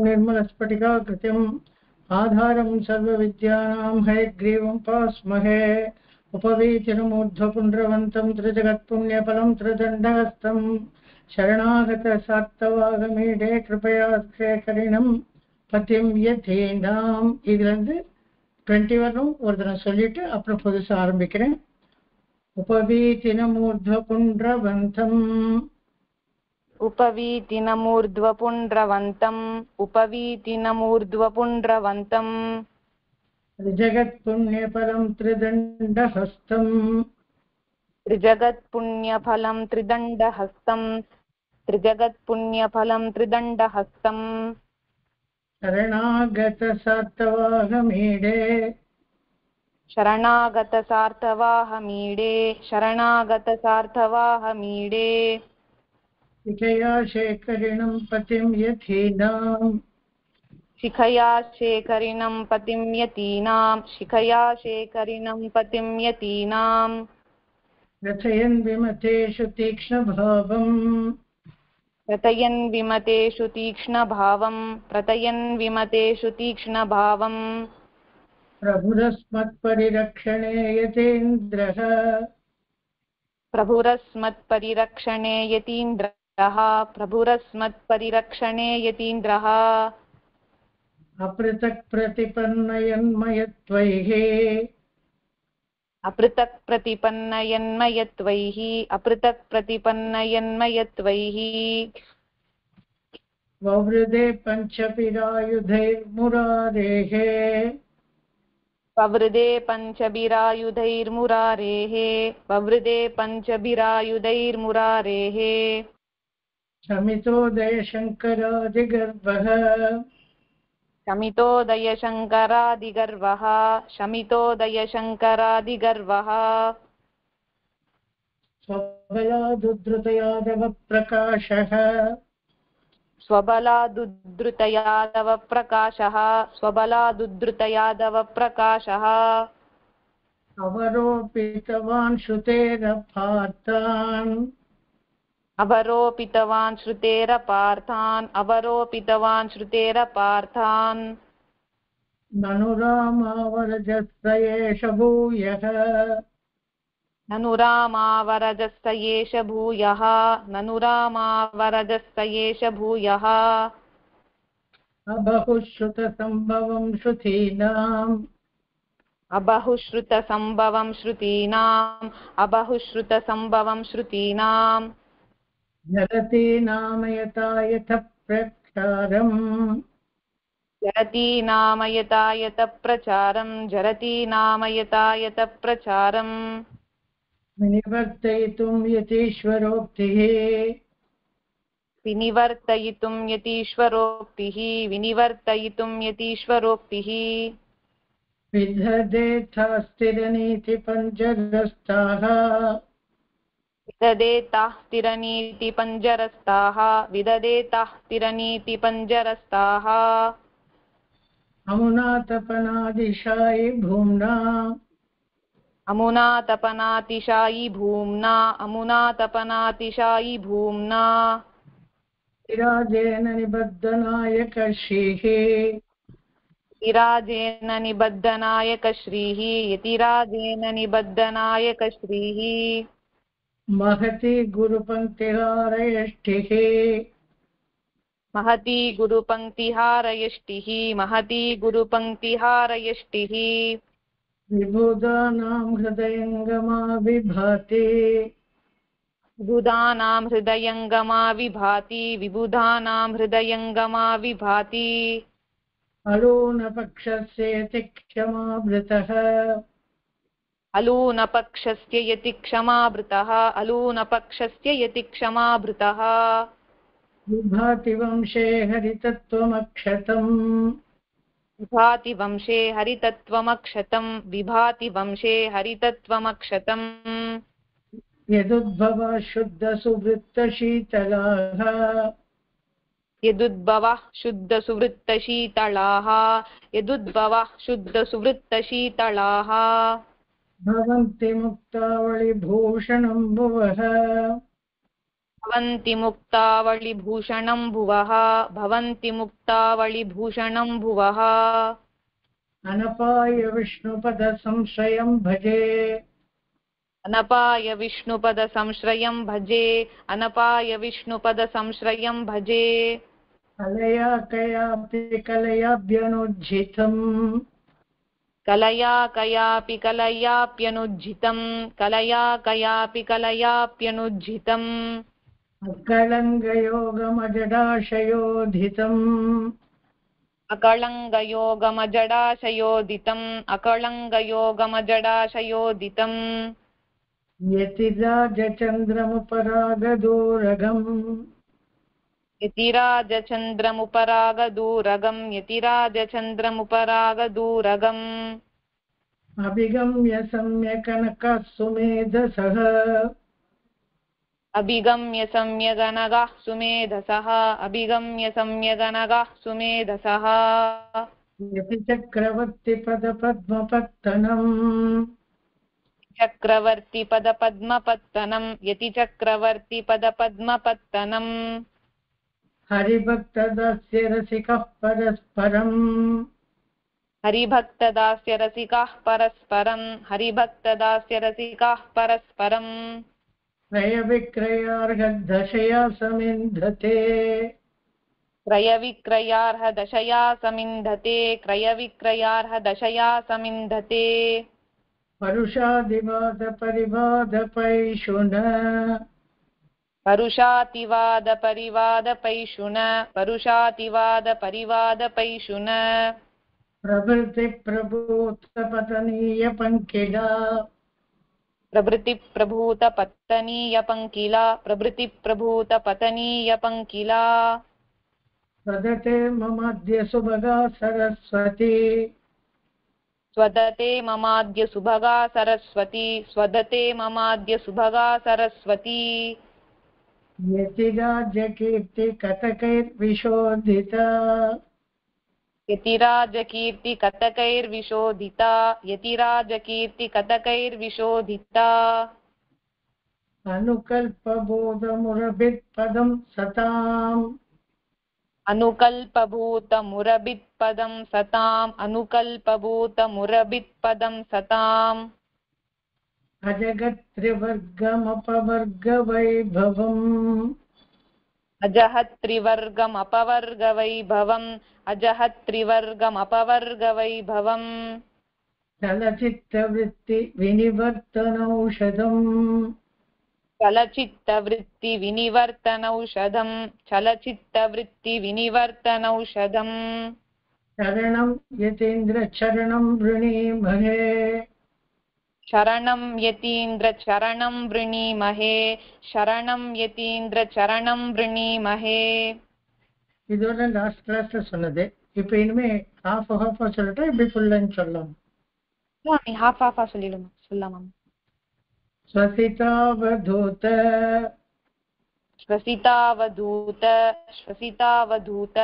निर्मलस्फटिकाकृतिम् आधारं सर्वविद्यानां हयग्रीवमुपास्महे उपवीतिनमूर्ध्वपुण्ड्रवन्तं त्रिजगत्पुण्यफलं त्रिदण्डहस्तं शरणागतसात्तवागमीडे कृपया शेखरिणं पतिं यतीनाम्. இதுலேருந்து 21 ஒரு தடவை சொல்லிட்டு அப்புறம் புதுசா ஆரம்பிக்கிறேன். उपवीतिनमूर्ध्वपुण्ड्रवन्तम् उपवीतिनमूर्ध्वपुण्ड्रवन्तम् त्रिजगत्पुण्यफलं त्रिजगत्पुण्यफलं शरणागतसार्थवाहमीडे शिखया शेखरिणं पतिं यतीनां रचयन् विमतेषु तीक्ष्णभावम् प्रभुरस्मत्परिरक्षणे यतीन्द्रः अपृथक् प्रतिपन्नयन्मयत्वैः ववृदे पञ्चभिरायुधैर्मुरारेः शमितोदयशङ्करादिगर्वः स्वबलादुद्धृतयादवप्रकाशः अवरोपितवान् श्रुतेरपार्थान् ननु रामावरजस्य एष भूयः अबहुश्रुतसम्भवं श्रुतीनां जलतीनामयता यत प्रचारम् विनिवर्तयितुं यतीश्वरोक्तिः विदधेता स्थिरनीतिपञ्जरस्ताः अमुनातपनातिशायि भूम्ना विराजेन निबद्धनायकश्रीः महती गुरुपङ्क्तिहारयष्टिः विबुधानां हृदयङ्गमा विभाति अलूनपक्षस्य यति क्षमाभृतः विभाति वंशे हरितत्वमक्षतम् यदुद्भवः शुद्धसुवृत्तशीतलाः भवन्ति मुक्तावलिभूषणं भवन्ति मुक्तावलिभूषणं भुवः भवन्ति मुक्तावलिभूषणं भुवः अनपाय विष्णुपद संश्रयं भजे अनपाय विष्णुपद संश्रयं भजे अनपाय विष्णुपद संश्रयं भजे कलया कयापि कलयाभ्यनुज्झितम् कलया कयापि कलयाप्यनुज्झितं कलया कयापि कलयाप्यनुज्झितम् अकलङ्गयोगमजडाशयोधितम् अकलङ्गयोगमजडाशयोदितम् अकलङ्गयोगमजडाशयोदितम् यतिराजचन्द्रमुपरागदूरगम् यतिराजचन्द्रमुपरागदूरगम् यतिराजचन्द्रमुपरागदूरगम् अभिगम्य सम्यकनकः सुमेधसः अभिगम्य सम्यगनगः सुमेधसः अभिगम्य सम्यगनगः सुमेधसः यतिचक्रवर्तिपदपद्मपत्तनम् चक्रवर्तिपदपद्मपत्तनम् यतिचक्रवर्तिपदपद्मपत्तनम् हरिभक्तदास्य रसिकः परस्परम् हरिभक्तदास्य रसिकाः परस्परम् हरिभक्तदास्य रसिकाः परस्परम् क्रयविक्रयार्हदशया समिन्धते क्रयविक्रयार्हदशया समिन्धते क्रयविक्रयार्हदशया समिन्धते परुषादिवादपरिवादपैषुन परुषातिवादपरिवादपैषुन परुषातिवादपरिवादपैषुन प्रभृतिप्रभूतपतनीयपङ्किला प्रभृतिप्रभूतपत्तनीयपङ्किला प्रभृतिप्रभूतपतनीयपङ्किला वदते ममाद्य सुभगा सरस्वती स्वदते ममाद्य सुभगा सरस्वती स्वदते ममाद्य सुभगा सरस्वती यतिराजकीर्तिकटकैर्विशोधिता यतिराजकीर्तिकटकैर्विशोधिता यतिराजकीर्तिकटकैर्विशोधिता अनुकल्पबोधमुरभित्पदं सताम् अनुकल्पभूतमुरभित्पदं सताम् अनुकल्पभूतमुरभित्पदं सताम् अजगत्त्रिवर्गमपवर्गवैभवम् अजहत्त्रिवर्गमपवर्गवैभवम् अजहत्त्रिवर्गमपवर्गवैभवम् चलचित्तवृत्तिविनिवर्तनौषधम् चलचित्तवृत्तिविनिवर्तनौषधम् चलचित्तवृत्तिविनिवर्तनौषधम् शरणं यतीन्द्रचरणं वृणीमहे शरणं यतीन्द्रचरणं वृणीमहे शरणं यतीन्द्रचरणं वृणीमहे இதோட லாஸ்ட் கிளாஸ்ல சொன்னது இப்போ இனிமே ஹாஃப் சொல்லட்டா இப்படி ஃபுல் லைன் சொல்லலாம் சுவாமி ஹாஃபா சொல்லலாமா ஸ்வசிதாவதூத श्वसितावधूत श्वसितावधूत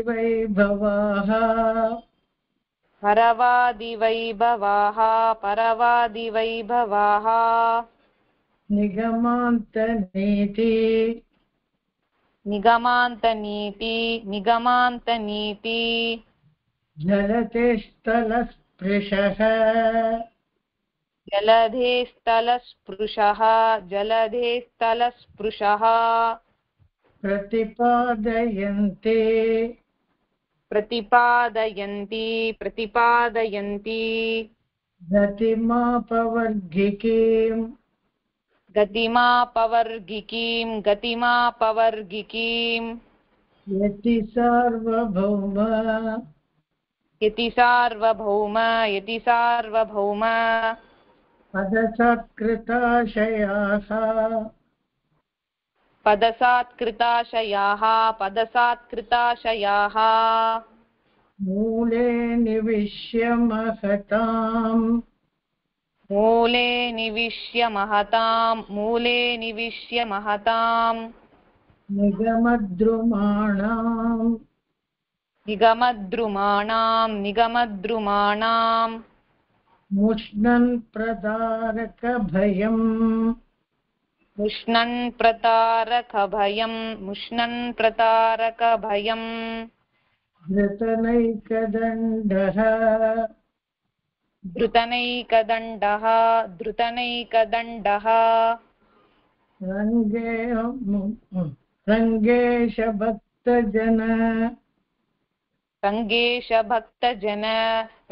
परवादिवैभवाः परवादिवैभवाः परवादिवैभवाः निगमान्तनीति निगमान्तनीति निगमान्तनीति जलते स्थलस्पृशः जलधे स्थलस्पृशः जलधे स्थलस्पृशः प्रतिपादयन्ते प्रतिपादयन्ति प्रतिपादयन्ति गतिमापवर्गिकीम् गतिमापवर्गिकीं गतिमापवर्गिकीं यति सार्वभौम यति सार्वभौम यति सार्वभौम पदसत्कृताशयाः पदसात्कृताशयाः पदसात्कृताशयाः मूले निविश्य महताम् मूले निविश्य महताम् मूले निविश्य महताम् निगमद्रुमाणाम् निगमद्रुमाणां निगमद्रुमाणां मुष्णन् प्रदारकभयम् मुष्णन् प्रतारकभयम् मुष्णन् प्रतारकभयम् धृतनैकदण्डः धृतनैकदण्डः धृतनैकदण्डः रङ्गेशभक्तजन रङ्गेशभक्तजन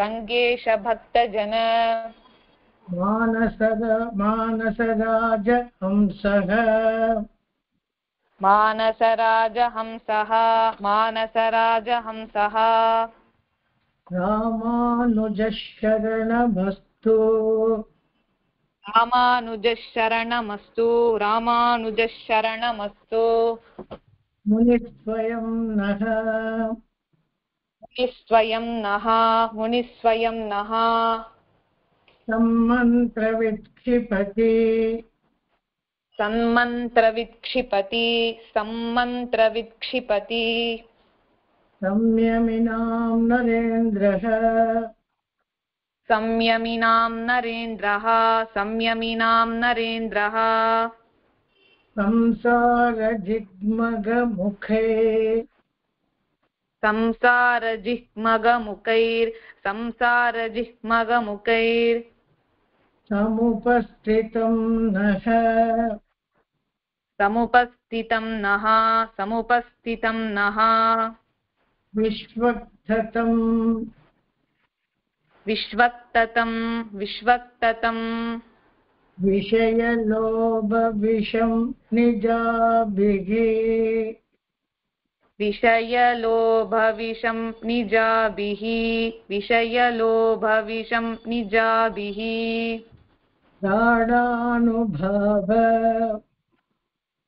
रङ्गेशभक्तजन मानसराजहंसः मानसराजहंसः मानसराजहंसः रामानुजशरणमस्तु रामानुजशरणमस्तु रामानुजशरणमस्तु मुनिस्वयं नः मुनिस्वयं नः मुनिस्वयं नः सम्मन्त्रविक्षिपति सन्मन्त्रविक्षिपति सम्मन्त्रविक्षिपति संयमिनां नरेन्द्रः संयमिनां नरेन्द्रः संयमिनां नरेन्द्रः संसारजिग्मगमुखे संसारजिह्मगमुखैर् समुपस्थितं नः समुपस्थितं नः विश्वक्ततं विश्वक्ततं विषयलोभविषं निजाभिः विषयलोभविषं निजाभिः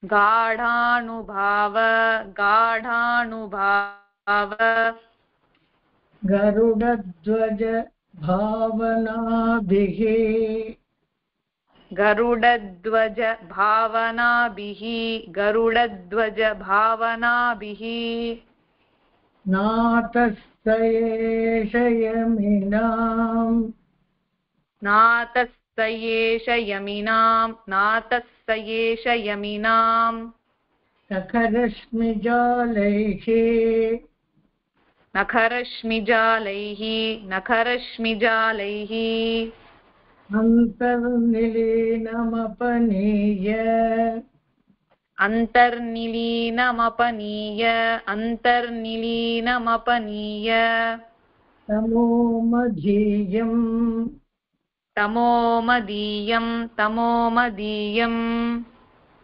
गाढानुभाव गाढानुभाव गरुडध्वज भावनाभिः गरुडध्वज भावनाभिः नातस्सयेष यमिनां नखरश्मिजालैः अन्तर्निलीनमपनीय तमोमदीयम्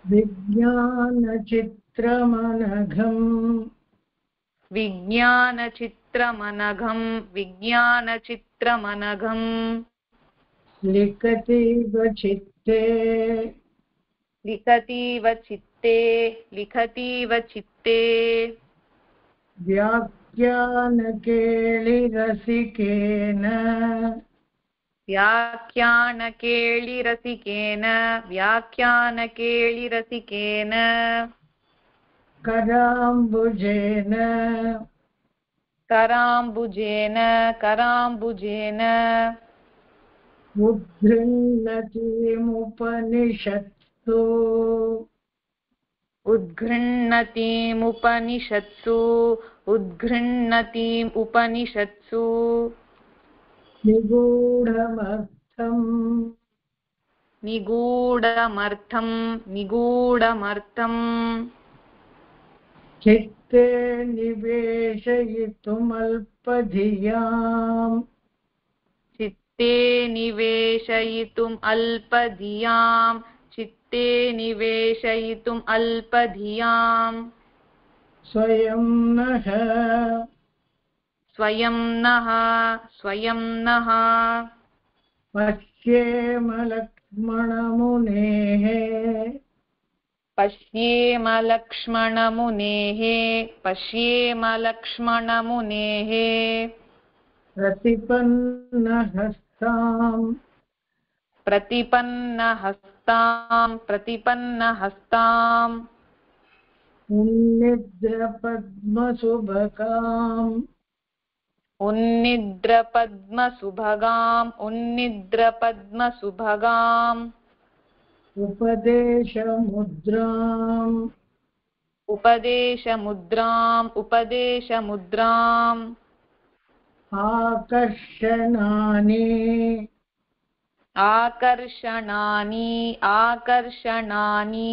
विज्ञानचित्रमनघम् लिखतीव चित्ते व्याख्यानकेलिरसिकेन कराम्बुजेन उद्घृण्णतीमुपनिषत्सु निगूढमर्थम् चित्ते निवेशयितुमल्पधियाम् चित्ते निवेशयितुम् अल्पधियाम् स्वयं नः पश्येम लक्ष्मणमुनेः प्रतिपन्नहस्ताम् उन्निद्रपद्मसुभगाम् उपदेशमुद्राम् उपदेशमुद्राम् आकर्षणानि आकर्षणानि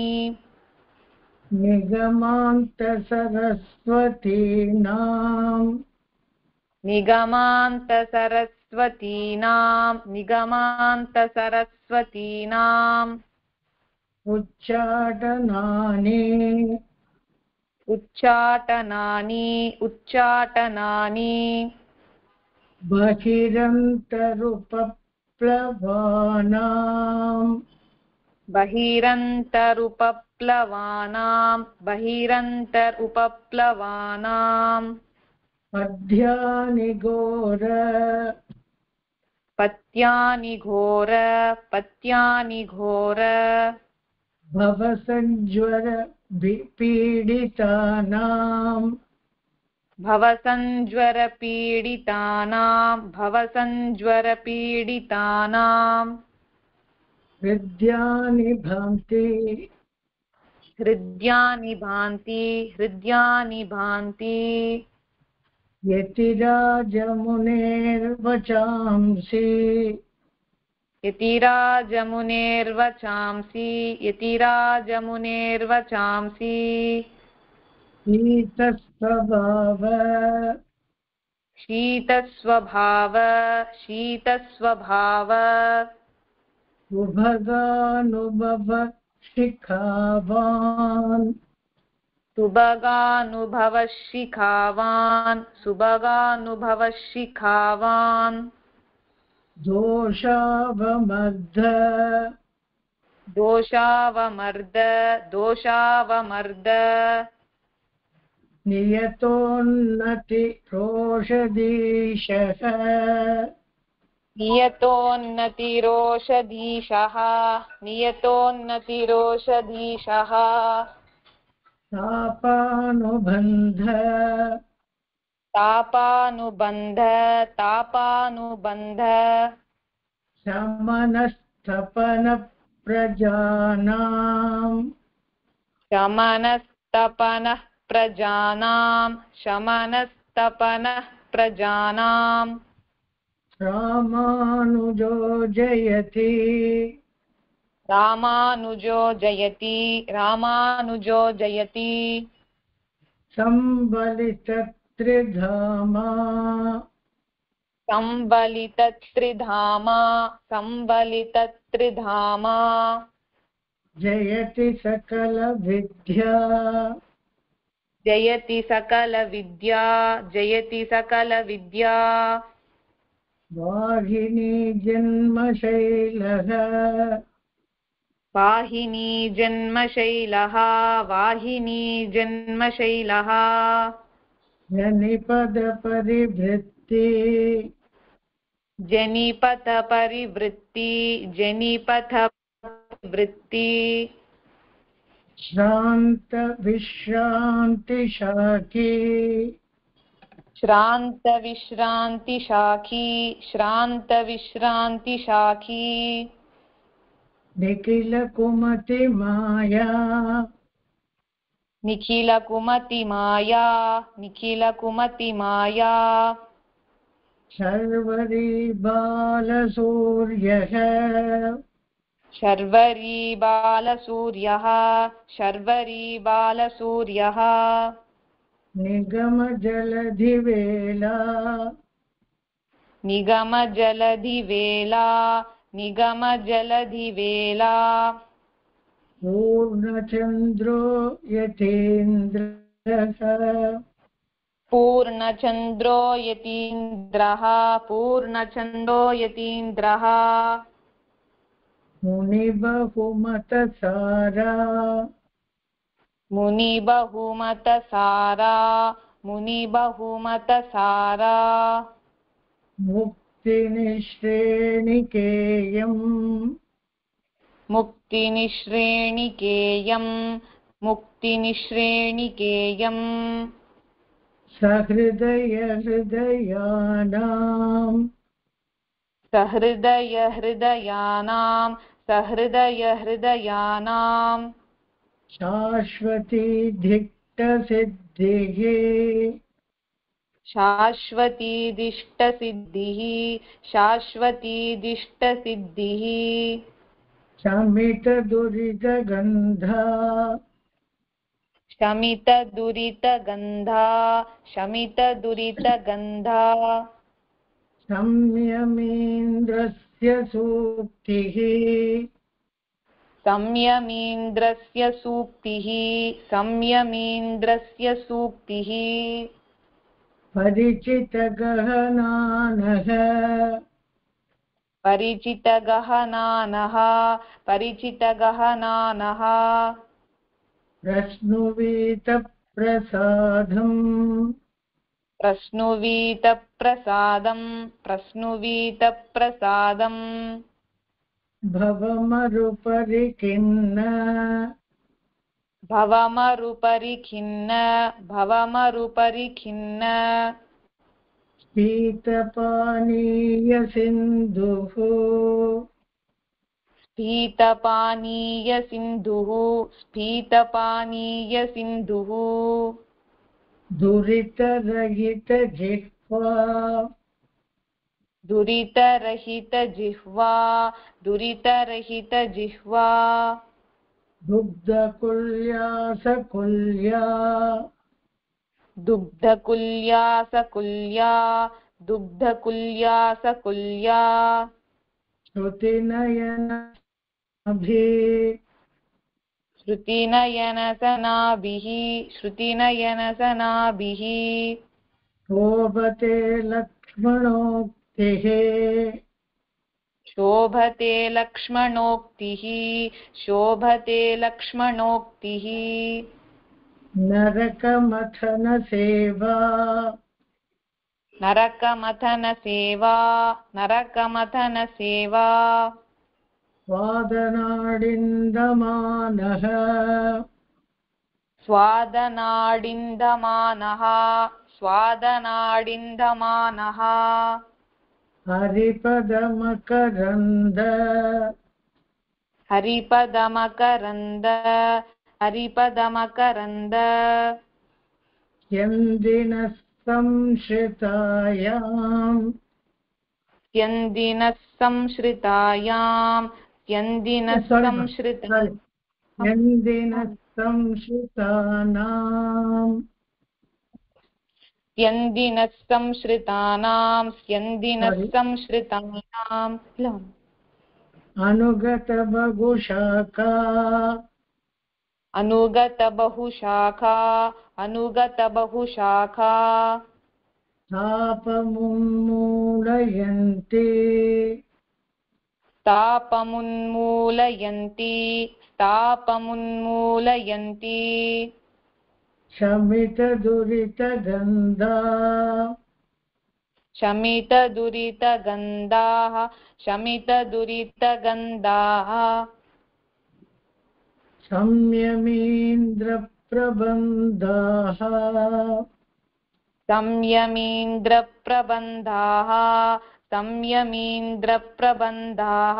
निगमान्तसरस्वतीनाम् निगमान्तसरस्वतीनाम् उच्चाटनानि उच्चाटनानि बहिरन्तरुपप्लवानाम् बहिरन्तरुपप्लवानाम् पद्यानि घोर पत्यानि घोर भवसञ्ज्वर पीडितानाम् भवसञ्ज्वरपीडितानाम् हृद्यानि भान्ति हृद्यानि भान्ति यतिराजमुनेर्वचांसि यतिराजमुनेर्वचांसि शीतस्वभाव शीतस्वभाव सुभगानुभव शिखावान् सुभगानुभवशिखावान् दोषावमर्द दोषावमर्द नियतोन्नतिरोषधीशः नियतोन्नतिरोषधीशः तापानुबन्ध तापानुबन्ध शमनस्तपनप्रजानाम् शमनस्तपनः प्रजानाम् रामानुजो जयति संबलितत्रिधामा संबलितत्रिधामा जयति सकलविद्या वाहिनी जन्मशैलः जनिपथपरिवृत्ति श्रान्त विश्रान्तिशाखी निखिलकुमतिमाया शर्वरी बालसूर्यः निगमजलधिवेला पूर्णचन्द्रो यतीन्द्रः मुनिबहुमतसारा मुक्तिनिश्रेणिकेयम् सहृदयहृदयानाम् सहृदयहृदयानां शाश्वती धिक्टसिद्धिः शाश्वतीदिष्टसिद्धिः शाश्वतीदिष्टसिद्धिः शमितदुरितगन्धा शमितदुरितगन्धा शमितदुरितगन्धा संयमीन्द्रस्य सूक्तिः संयमीन्द्रस्य सूक्तिः संयमीन्द्रस्य सूक्तिः परिचितगहनानः परिचितगहनानः परिचितगहनानः प्रश्नुवीतप्रसादम् प्रश्नुवीतप्रसादम् भवमरुपरि खिन्न भवमरुपरि खिन्न शीतपानीयसिन्धुः स्फीतपानीयसिन्धुः दुरितरहितजिह्वा दुरितरहितजिह्वा दुग्धकुल्यासकुल्या दुग्धकुल्या श्रुतिनयनसनाभिः श्रुतिनयनसनाभिः शोभते लक्ष्मणोक्तिः शोभते लक्ष्मणोक्तिः नरकमथनसेवा नरकमथनसेवा स्वादनाडिन्दमानः स्वादनाडिन्दमानः हरिपदमकरन्द हरिपदमकरन्द यन्दिनः संश्रितायाम् यन्दिनः संश्रितायाम् यन्दिनः संश्रितानाम् अनुगतबहुशाखा तापमुन्मूलयन्ति शमितदुरितगन्धाः संयमीन्द्रप्रबन्धाः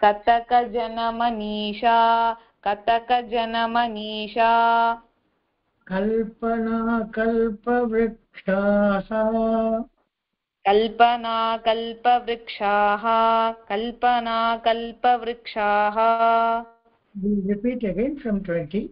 कतकजनमनीषा कतकजनमनीषा कल्पनाकल्पवृक्षाः. We'll repeat again from 21.